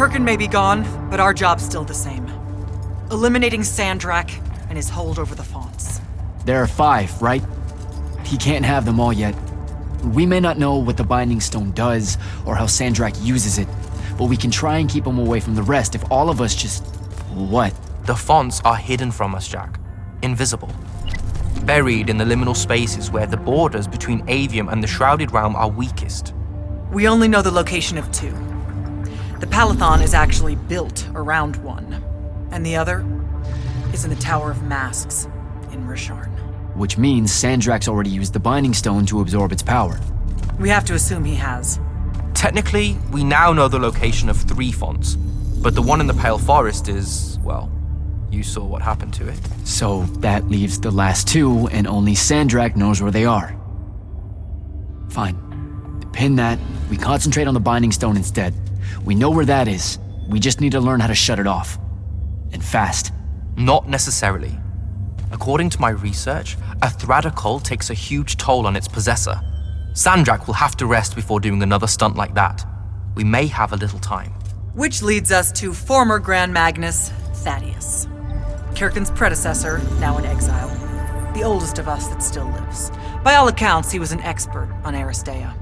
Kirkin may be gone, but our job's still the same. Eliminating Sandrak and his hold over the fonts. There are 5, right? He can't have them all yet. We may not know what the Binding Stone does, or how Sandrak uses it, but we can try and keep him away from the rest if all of us just... What? The fonts are hidden from us, Jack. Invisible. Buried in the liminal spaces where the borders between Aveum and the Shrouded Realm are weakest. We only know the location of 2. The Palathon is actually built around one, and the other is in the Tower of Masks in Risharn. Which means Sandrak's already used the Binding Stone to absorb its power. We have to assume he has. Technically, we now know the location of 3 fonts, but the one in the Pale Forest is, well, you saw what happened to it. So that leaves the last 2, and only Sandrak knows where they are. Fine. Pin that. We concentrate on the Binding Stone instead. We know where that is. We just need to learn how to shut it off. And fast. Not necessarily. According to my research, a Thradakol takes a huge toll on its possessor. Sandrak will have to rest before doing another stunt like that. We may have a little time. Which leads us to former Grand Magnus, Thaddeus. Kirkin's predecessor, now in exile. The oldest of us that still lives. By all accounts, he was an expert on Aristea.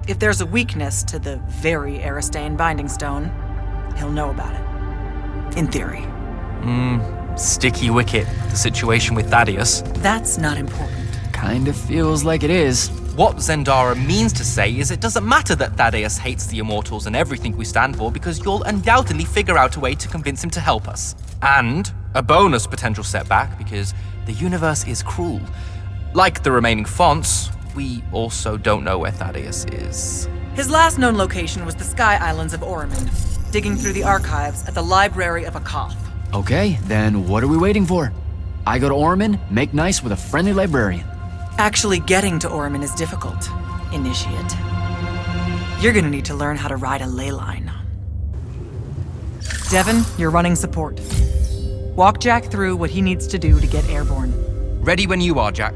If there's a weakness to the very Aristean Binding Stone, he'll know about it. In theory. Sticky wicket, the situation with Thaddeus. That's not important. Kinda feels like it is. What Zendara means to say is it doesn't matter that Thaddeus hates the Immortals and everything we stand for, because you'll undoubtedly figure out a way to convince him to help us. And a bonus potential setback, because the universe is cruel. Like the remaining fonts, we also don't know where Thaddeus is. His last known location was the Sky Islands of Oromon, digging through the archives at the Library of Akoth. Okay, then what are we waiting for? I go to Oromon, make nice with a friendly librarian. Actually getting to Oromon is difficult, Initiate. You're gonna need to learn how to ride a ley line. Devin, you're running support. Walk Jack through what he needs to do to get airborne. Ready when you are, Jack.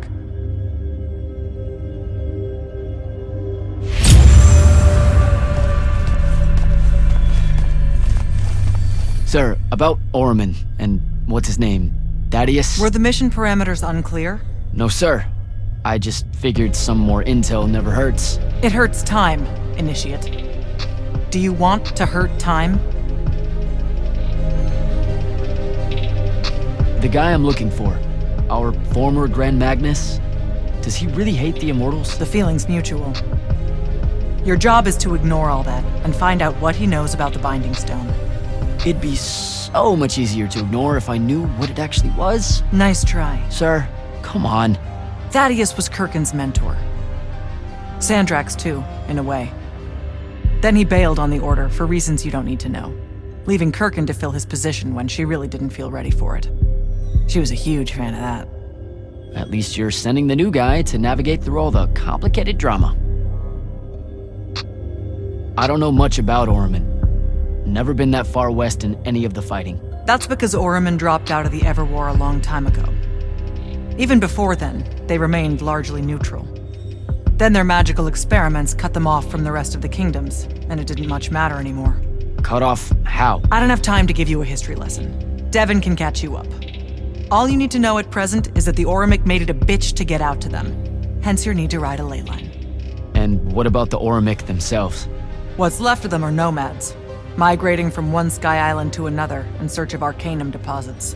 Sir, about Oromon and what's his name? Thaddeus? Were the mission parameters unclear? No, sir. I just figured some more intel never hurts. It hurts time, Initiate. Do you want to hurt time? The guy I'm looking for, our former Grand Magnus, does he really hate the Immortals? The feeling's mutual. Your job is to ignore all that and find out what he knows about the Binding Stone. It'd be so much easier to ignore if I knew what it actually was. Nice try. Sir, come on. Thaddeus was Kirkin's mentor. Sandrak's too, in a way. Then he bailed on the Order for reasons you don't need to know, leaving Kirkin to fill his position when she really didn't feel ready for it. She was a huge fan of that. At least you're sending the new guy to navigate through all the complicated drama. I don't know much about Oromon. Never been that far west in any of the fighting. That's because Oromon dropped out of the Everwar a long time ago. Even before then, they remained largely neutral. Then their magical experiments cut them off from the rest of the kingdoms, and it didn't much matter anymore. Cut off how? I don't have time to give you a history lesson. Devin can catch you up. All you need to know at present is that the Oromic made it a bitch to get out to them. Hence your need to ride a ley line. And what about the Oromic themselves? What's left of them are nomads, migrating from one sky island to another in search of arcanum deposits.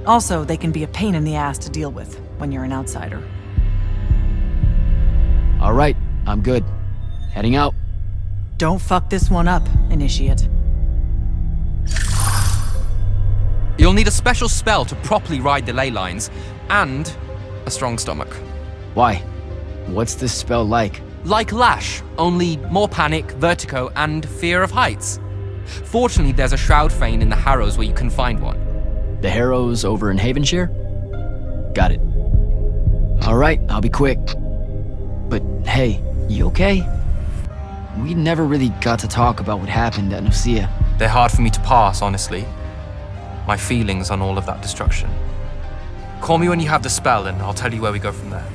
Also, they can be a pain in the ass to deal with when you're an outsider. All right, I'm good. Heading out. Don't fuck this one up, Initiate. You'll need a special spell to properly ride the ley lines, and a strong stomach. Why? What's this spell like? Like Lash, only more panic, vertigo, and fear of heights. Fortunately, there's a Shroud Fane in the Harrows where you can find one. The Harrows over in Havenshire? Got it. All right, I'll be quick. But hey, you okay? We never really got to talk about what happened at Nicaea. They're hard for me to pass, honestly. My feelings on all of that destruction. Call me when you have the spell and I'll tell you where we go from there.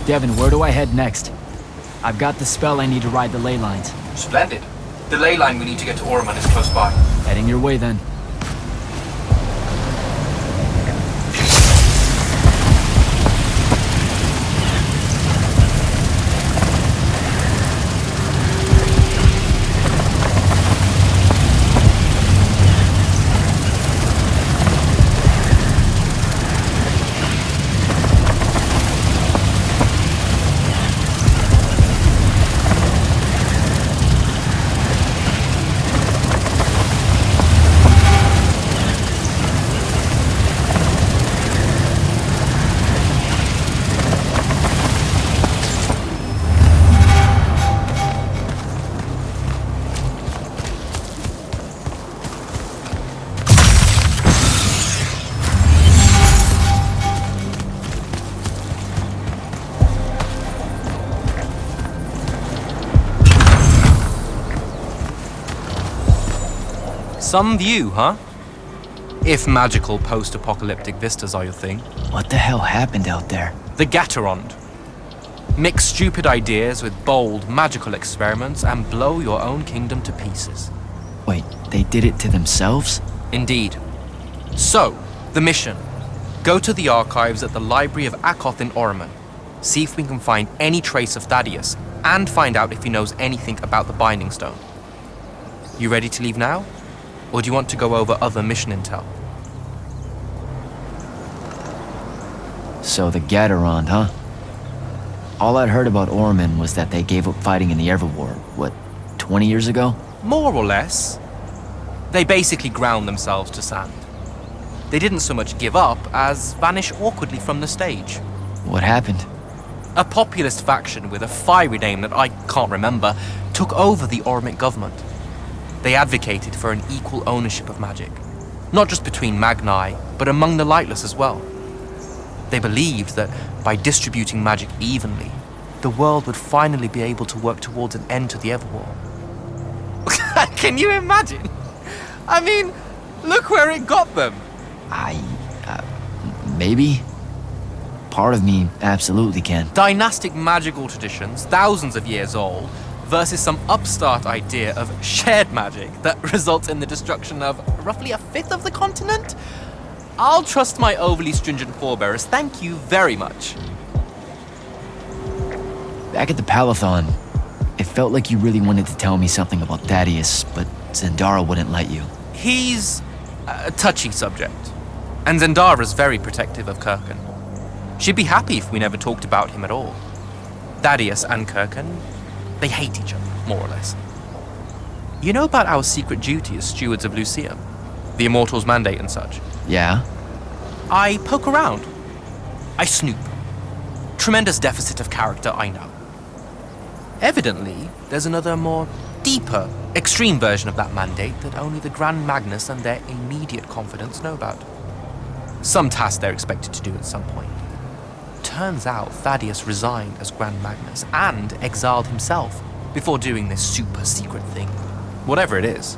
Devin, where do I head next? I've got the spell I need to ride the ley lines. Splendid. The ley line we need to get to Orman is close by. Heading your way then. Some view, huh? If magical post-apocalyptic vistas are your thing. What the hell happened out there? The Gatorond. Mix stupid ideas with bold, magical experiments and blow your own kingdom to pieces. Wait, they did it to themselves? Indeed. So, the mission. Go to the archives at the Library of Akoth in Orman. See if we can find any trace of Thaddeus, and find out if he knows anything about the Binding Stone. You ready to leave now? Or do you want to go over other mission intel? So the Gatorond, huh? All I'd heard about Orman was that they gave up fighting in the Everwar, what, 20 years ago? More or less. They basically ground themselves to sand. They didn't so much give up as vanish awkwardly from the stage. What happened? A populist faction with a fiery name that I can't remember took over the Ormic government. They advocated for an equal ownership of magic, not just between Magni, but among the lightless as well. They believed that by distributing magic evenly, the world would finally be able to work towards an end to the Everwar. Can you imagine? I mean, look where it got them. Maybe? Part of me absolutely can. Dynastic magical traditions, thousands of years old, versus some upstart idea of shared magic that results in the destruction of roughly a fifth of the continent? I'll trust my overly stringent forebears, thank you very much. Back at the Palathon, it felt like you really wanted to tell me something about Thaddeus, but Zendara wouldn't let you. He's a touchy subject, and Zendara's very protective of Kirkan. She'd be happy if we never talked about him at all. Thaddeus and Kirkan, they hate each other, more or less. You know about our secret duty as stewards of Lucia? The Immortals' mandate and such? Yeah? I poke around. I snoop. Tremendous deficit of character, I know. Evidently, there's another more deeper, extreme version of that mandate that only the Grand Magnus and their immediate confidants know about. Some task they're expected to do at some point. Turns out Thaddeus resigned as Grand Magnus and exiled himself before doing this super secret thing. Whatever it is.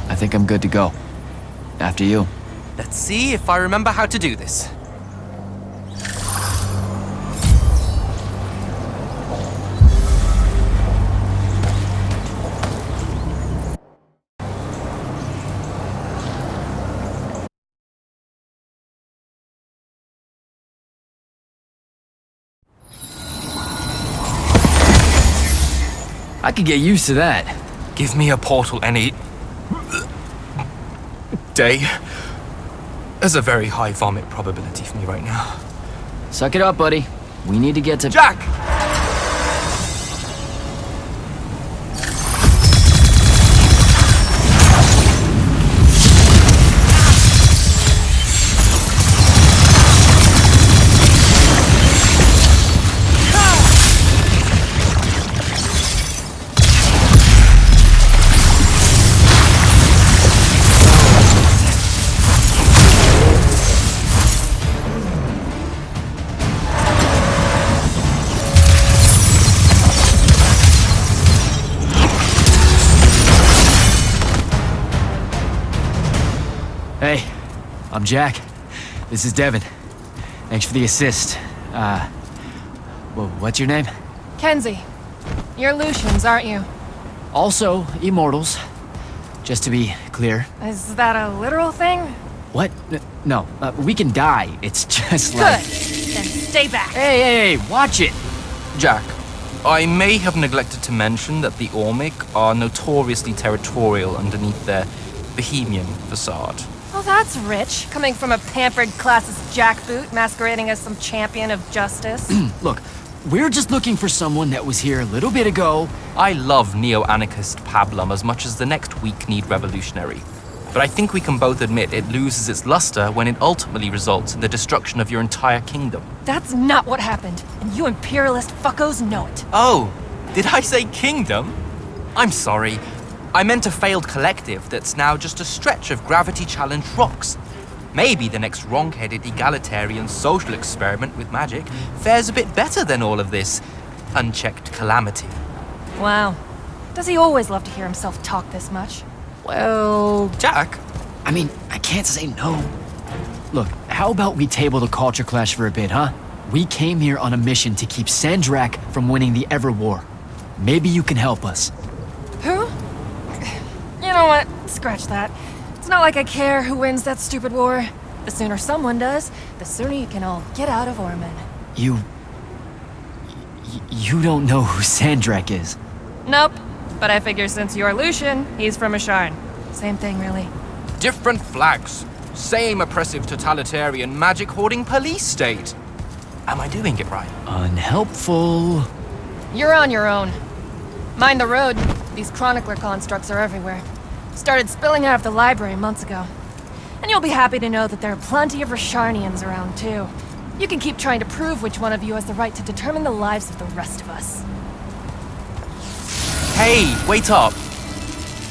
I think I'm good to go. After you. Let's see if I remember how to do this. I could get used to that. Give me a portal any day. There's a very high vomit probability for me right now. Suck it up, buddy. We need to get to... Jack! Hey, I'm Jack. This is Devin. Thanks for the assist. What's your name? Kenzie. You're Lucians, aren't you? Also, Immortals. Just to be clear. Is that a literal thing? What? No, we can die. It's just Good. like... Then stay back. Hey, watch it! Jack, I may have neglected to mention that the Ormic are notoriously territorial underneath their bohemian facade. Oh, that's rich. Coming from a pampered classist jackboot masquerading as some champion of justice. Look, we're just looking for someone that was here a little bit ago. I love neo-anarchist pablum as much as the next weak-kneed revolutionary. But I think we can both admit it loses its luster when it ultimately results in the destruction of your entire kingdom. That's not what happened, and you imperialist fuckos know it. Oh, did I say kingdom? I'm sorry. I meant a failed collective that's now just a stretch of gravity-challenged rocks. Maybe the next wrong-headed egalitarian social experiment with magic fares a bit better than all of this unchecked calamity. Wow. Does he always love to hear himself talk this much? Well, Jack, I mean, I can't say no. Look, how about we table the culture clash for a bit, huh? We came here on a mission to keep Sandrak from winning the Ever War. Maybe you can help us. Who? You know what? Scratch that. It's not like I care who wins that stupid war. The sooner someone does, the sooner you can all get out of Orman. You don't know who Sandrak is. Nope. But I figure since you're Lucian, he's from Asharn. Same thing, really. different flags, same oppressive totalitarian magic-hoarding police state. Am I doing it right? Unhelpful. You're on your own. Mind the road. These chronicler constructs are everywhere. Started spilling out of the library months ago. And you'll be happy to know that there are plenty of Rasharnians around, too. You can keep trying to prove which one of you has the right to determine the lives of the rest of us. Hey, wait up.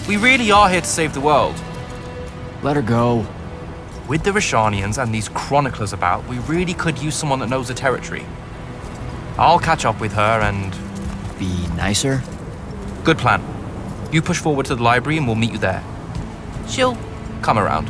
We really are here to save the world. Let her go. With the Rasharnians and these chroniclers about, we really could use someone that knows the territory. I'll catch up with her and... Be nicer? Good plan. You push forward to the library and we'll meet you there. She'll come around.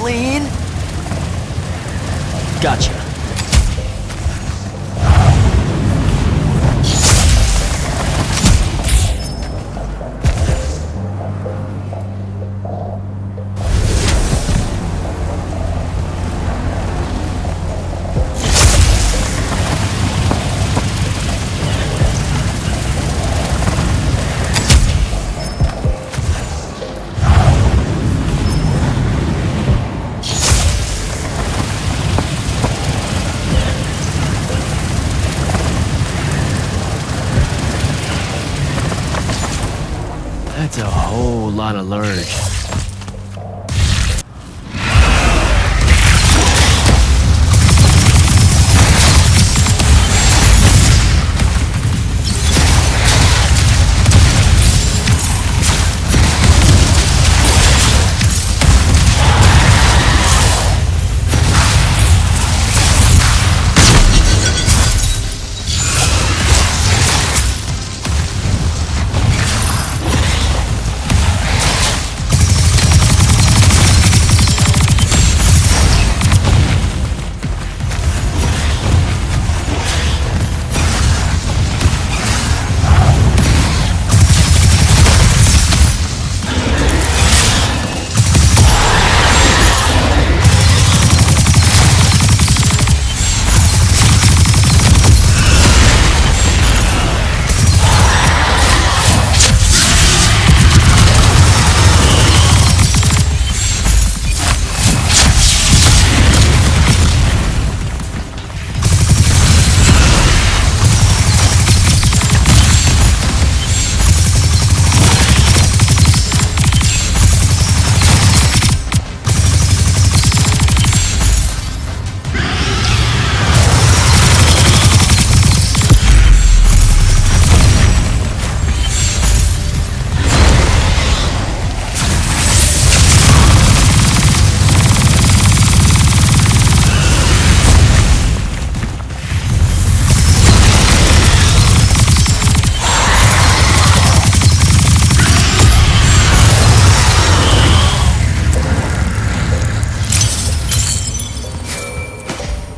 Lean. Gotcha. That's a whole lot of lurge.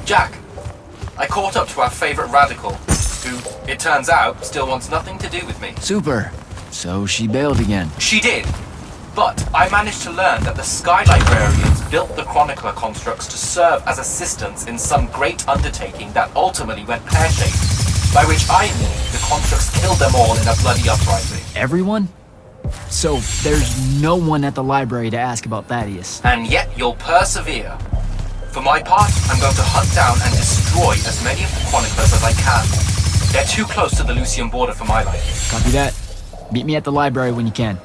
Jack, I caught up to our favorite radical, who, it turns out, still wants nothing to do with me. Super. So she bailed again. She did. But I managed to learn that the Sky Librarians built the Chronicler constructs to serve as assistants in some great undertaking that ultimately went pear-shaped. By which I mean the constructs killed them all in a bloody uprising. Everyone? So there's no one at the library to ask about Thaddeus. And yet you'll persevere. For my part, I'm going to hunt down and destroy as many of the Chroniclers as I can. They're too close to the Lucian border for my liking. Copy that. Meet me at the library when you can.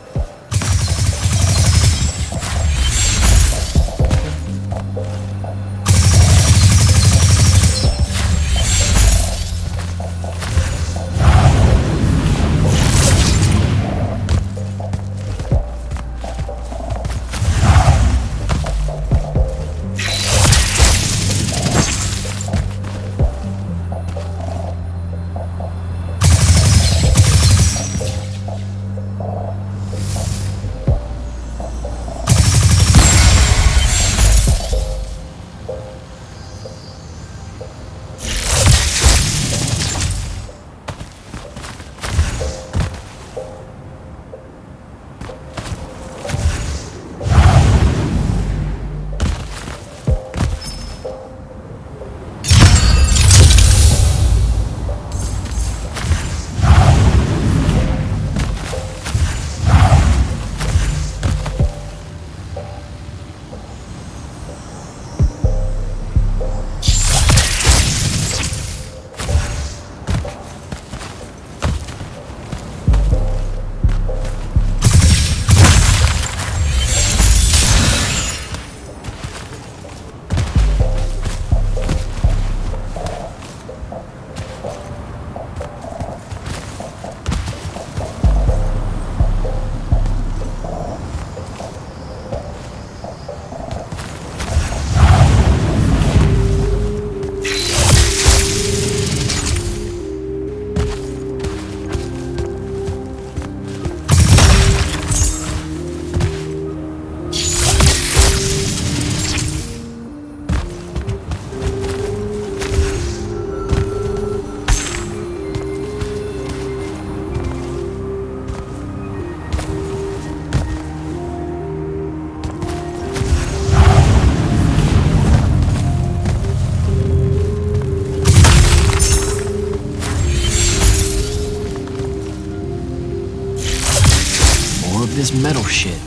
This metal shit.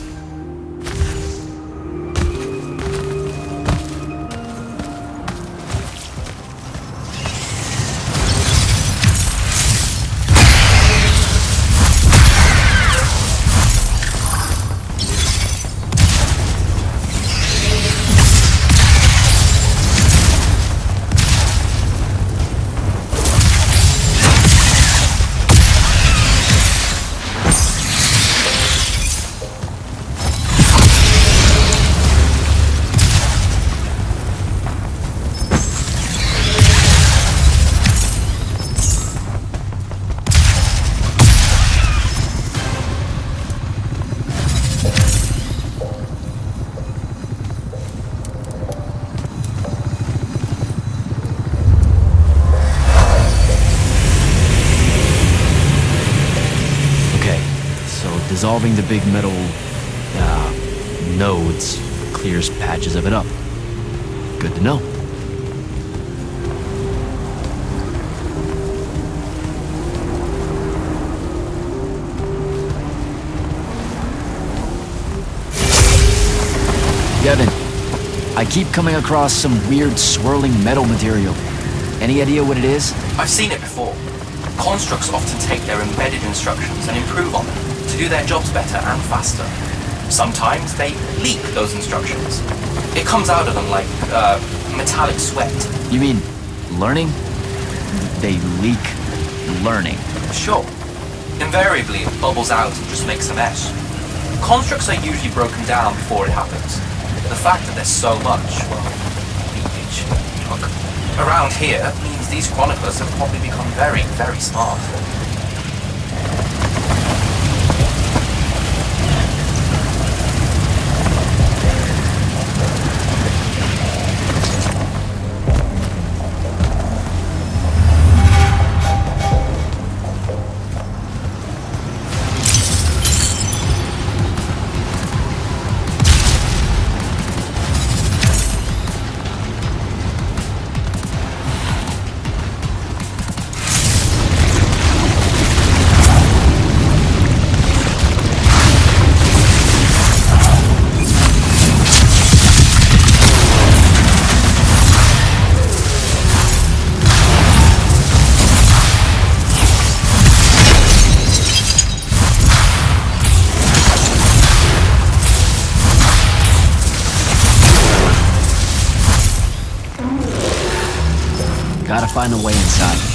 dissolving the big metal nodes clears patches of it up. Good to know. Devin, I keep coming across some weird swirling metal material. Any idea what it is? I've seen it before. Constructs often take their embedded instructions and improve on them to do their jobs better and faster. Sometimes they leak those instructions. It comes out of them like metallic sweat. You mean learning? They leak learning. Sure. Invariably, it bubbles out and just makes a mess. Constructs are usually broken down before it happens. But the fact that there's so much, well, leakage, look, around here means these chroniclers have probably become very, very smart. Gotta find a way inside.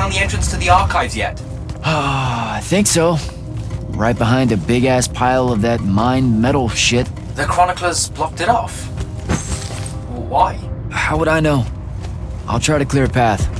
The entrance to the archives yet? I think so. Right behind a big-ass pile of that mined metal shit. The chroniclers blocked it off. Why? How would I know? I'll try to clear a path.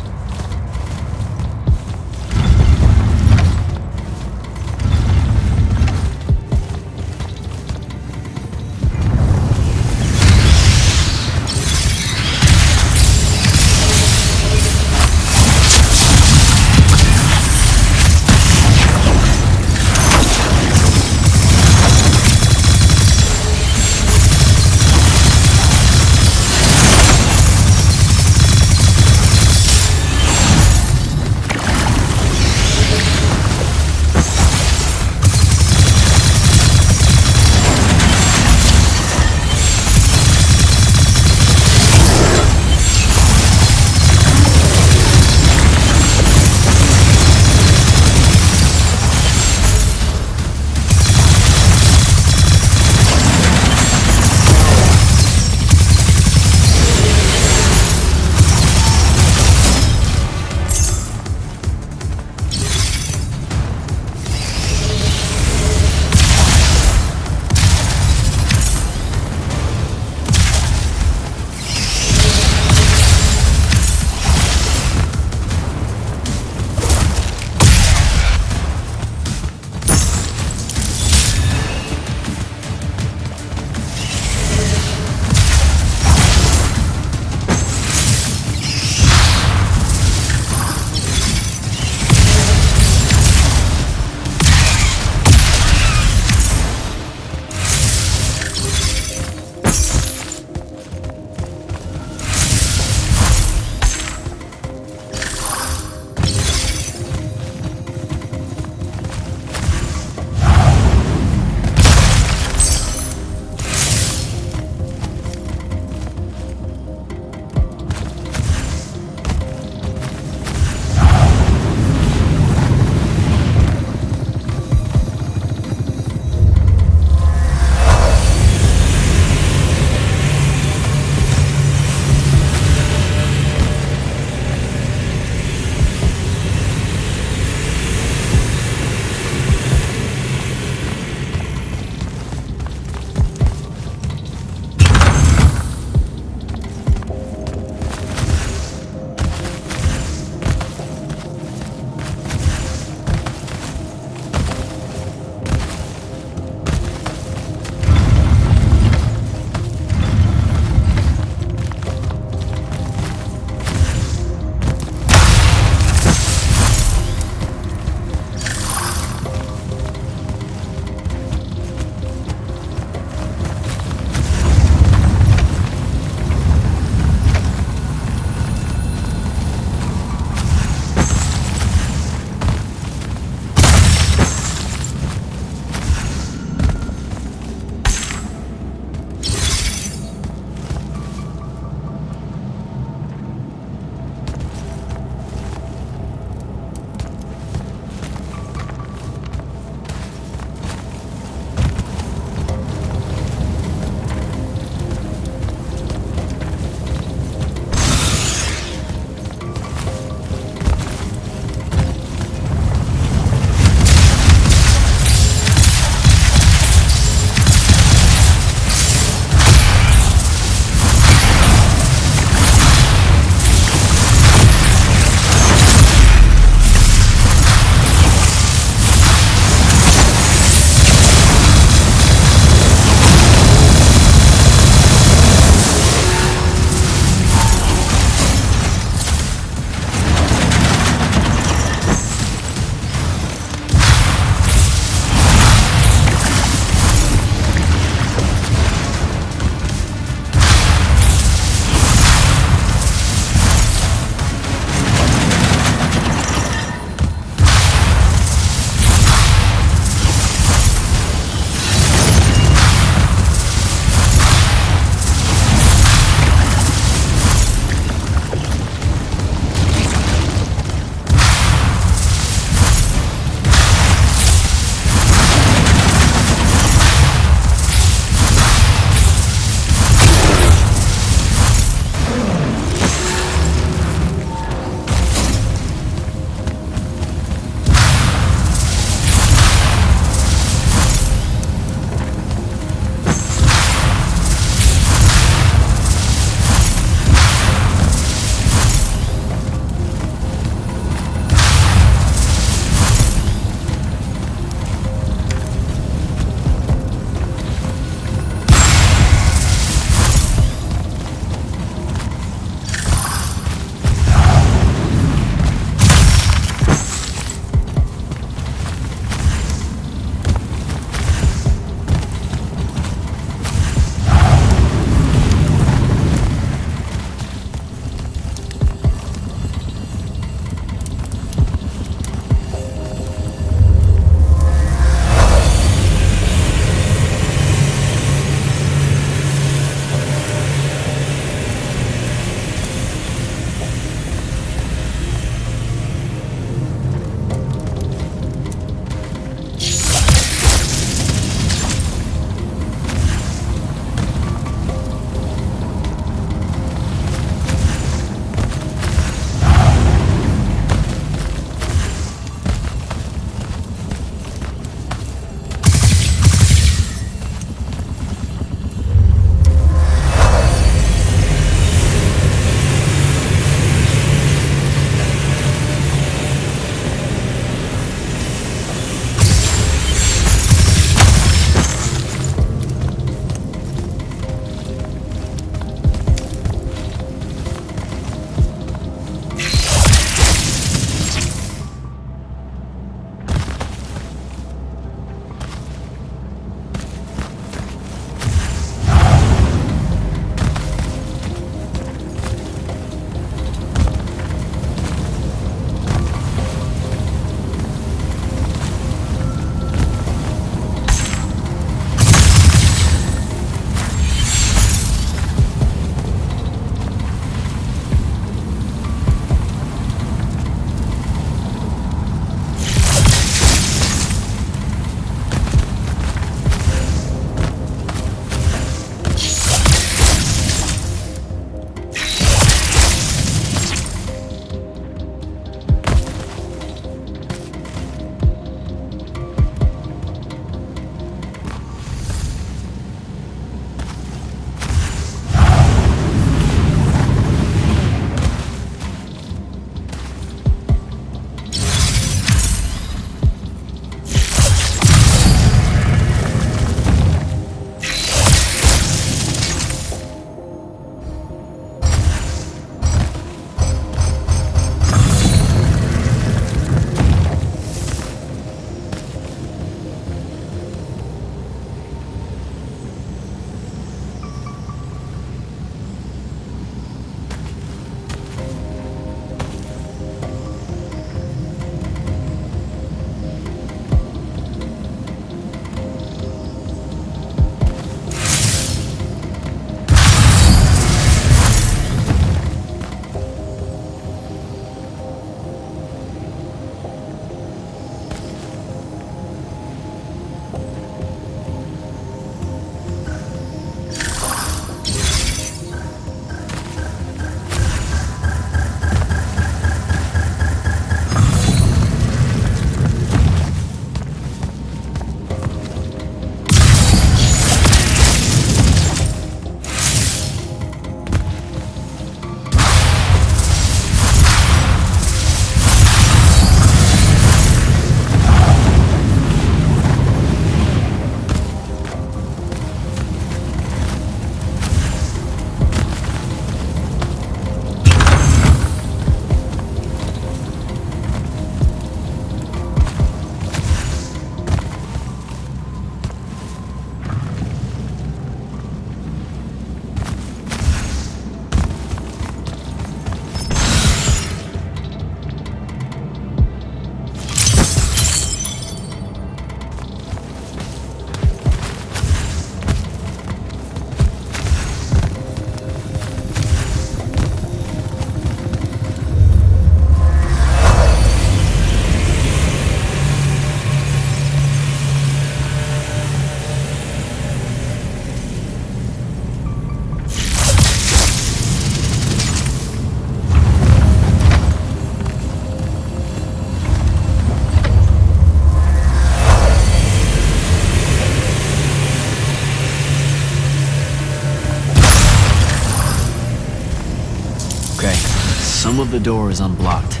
Some of the door is unblocked.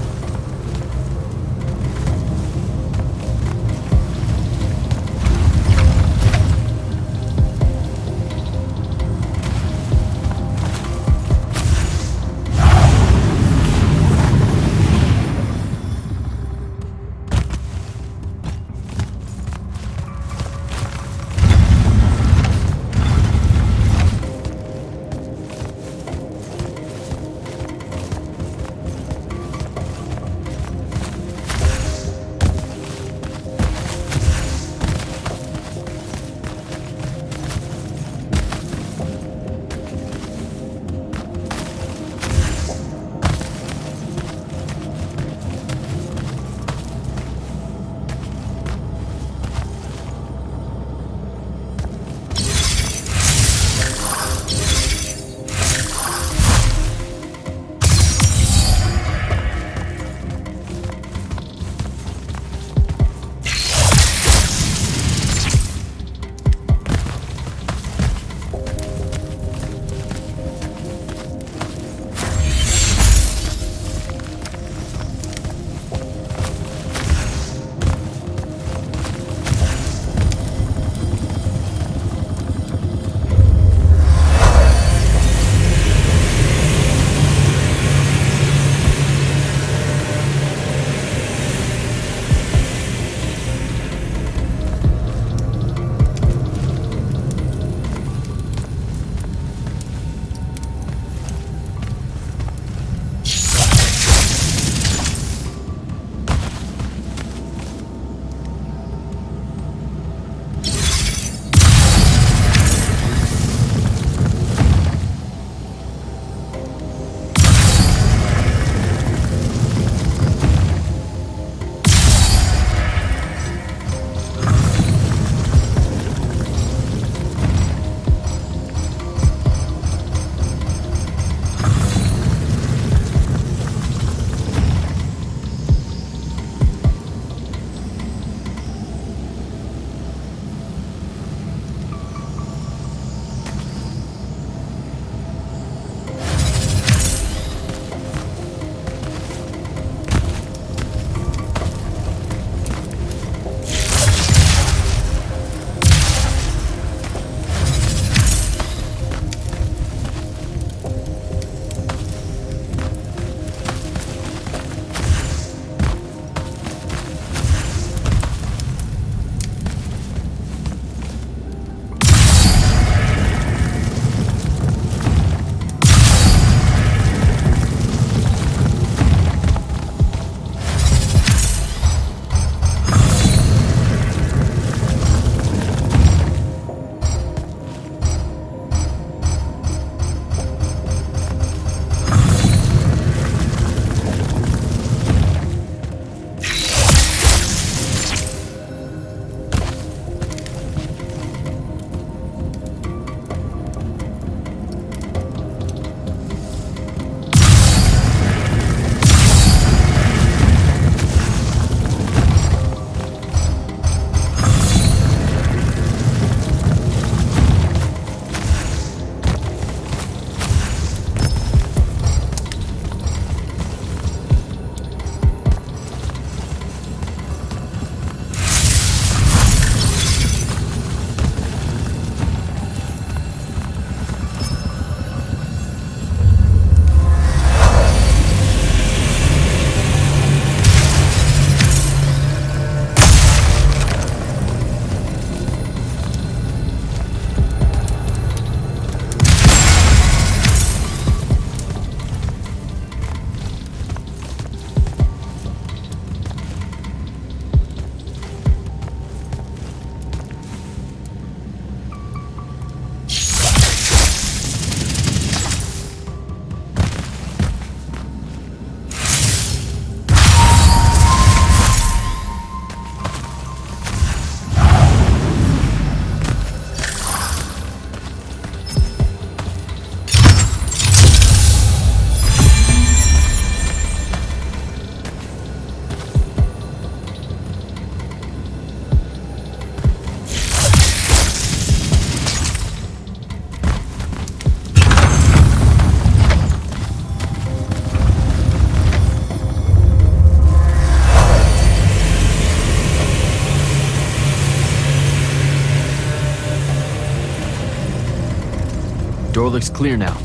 door looks clear now.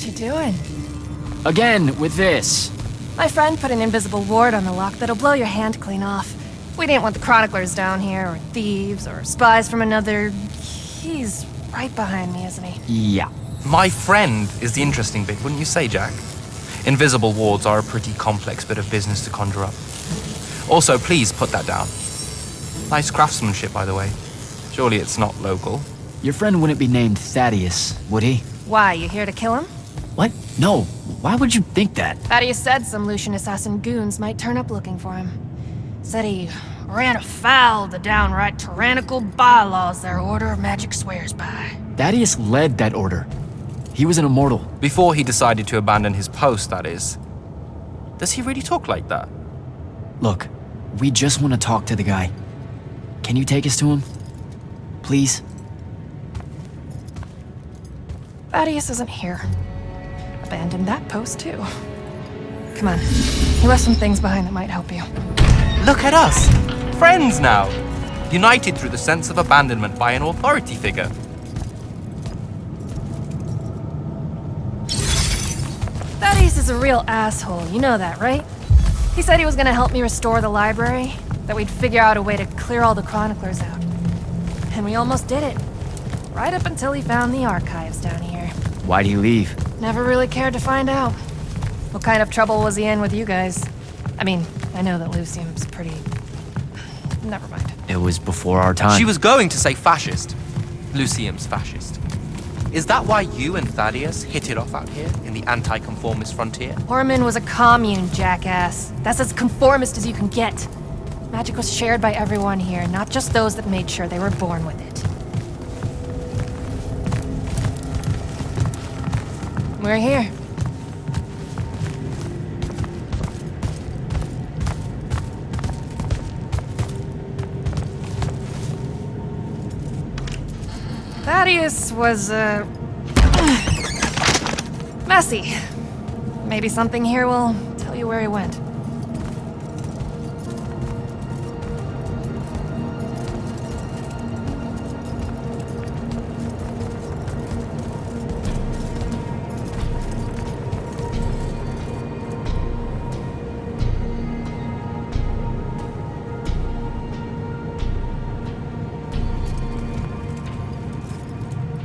What you doing? Again, with this. My friend put an invisible ward on the lock that'll blow your hand clean off. We didn't want the chroniclers down here, or thieves, or spies from another... He's right behind me, isn't he? Yeah. My friend is the interesting bit, wouldn't you say, Jack? Invisible wards are a pretty complex bit of business to conjure up. Also, please put that down. Nice craftsmanship, by the way. Surely it's not local. Your friend wouldn't be named Thaddeus, would he? Why, you here to kill him? What? No. Why would you think that? Thaddeus said some Lucian assassin goons might turn up looking for him. Said he ran afoul of the downright tyrannical bylaws their Order of Magic swears by. Thaddeus led that order. He was an immortal. Before he decided to abandon his post, that is. Does he really talk like that? Look, we just want to talk to the guy. Can you take us to him? Please? Thaddeus isn't here. Abandoned that post, too. Come on. He left some things behind that might help you. Look at us! Friends now! United through the sense of abandonment by an authority figure. Thaddeus is a real asshole, you know that, right? He said he was gonna help me restore the library, that we'd figure out a way to clear all the chroniclers out. And we almost did it. Right up until he found the archives down here. Why'd he leave? Never really cared to find out. What kind of trouble was he in with you guys? I mean, I know that Lucium's pretty... Never mind. It was before our time. She was going to say fascist. Lucium's fascist. Is that why you and Thaddeus hit it off out here in the anti-conformist frontier? Horman was a commune, jackass. That's as conformist as you can get. Magic was shared by everyone here, not just those that made sure they were born with it. We're here. Thaddeus was, messy. Maybe something here will tell you where he went.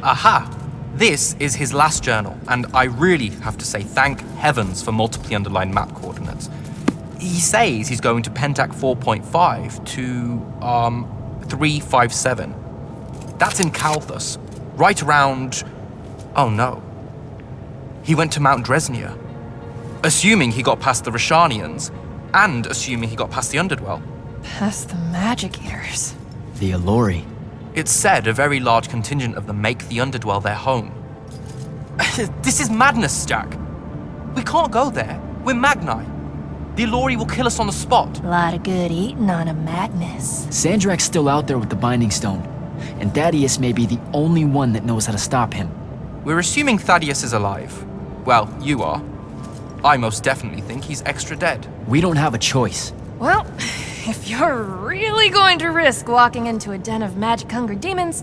Aha! This is his last journal, and I really have to say thank heavens for multiply underlined map coordinates. He says he's going to Pentac 4.5 to, 357. That's in Kalthus, right around... Oh no. He went to Mount Dresnia. Assuming he got past the Rashanians, and assuming he got past the Underdwell. Past the Magic Eaters. The Allori. It's said a very large contingent of them make the Underdwell their home. This is madness, Jack. We can't go there. We're Magni. The Allori will kill us on the spot. A lot of good eating on a Magnus. Sandrak's still out there with the Binding Stone, and Thaddeus may be the only one that knows how to stop him. We're assuming Thaddeus is alive. Well, you are. I most definitely think he's extra dead. We don't have a choice. Well, if you're really going to risk walking into a den of magic-hungry demons,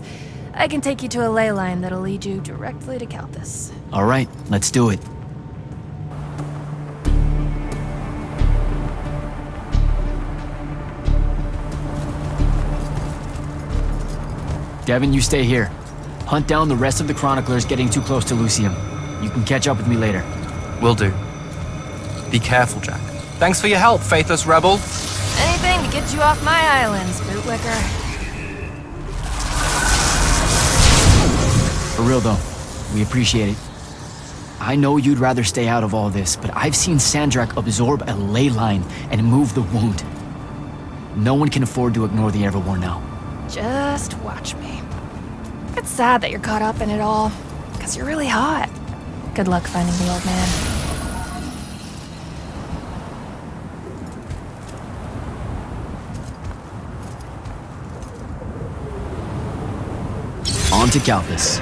I can take you to a ley line that'll lead you directly to Kalthus. All right, let's do it. Devin, you stay here. Hunt down the rest of the chroniclers getting too close to Lucium. You can catch up with me later. Will do. Be careful, Jack. Thanks for your help, faithless rebel. Anything to get you off my islands, bootlicker. For real though, we appreciate it. I know you'd rather stay out of all this, but I've seen Sandrak absorb a ley line and move the wound. No one can afford to ignore the Everwar now. Just watch me. It's sad that you're caught up in it all, because you're really hot. Good luck finding the old man. On to Kalthus.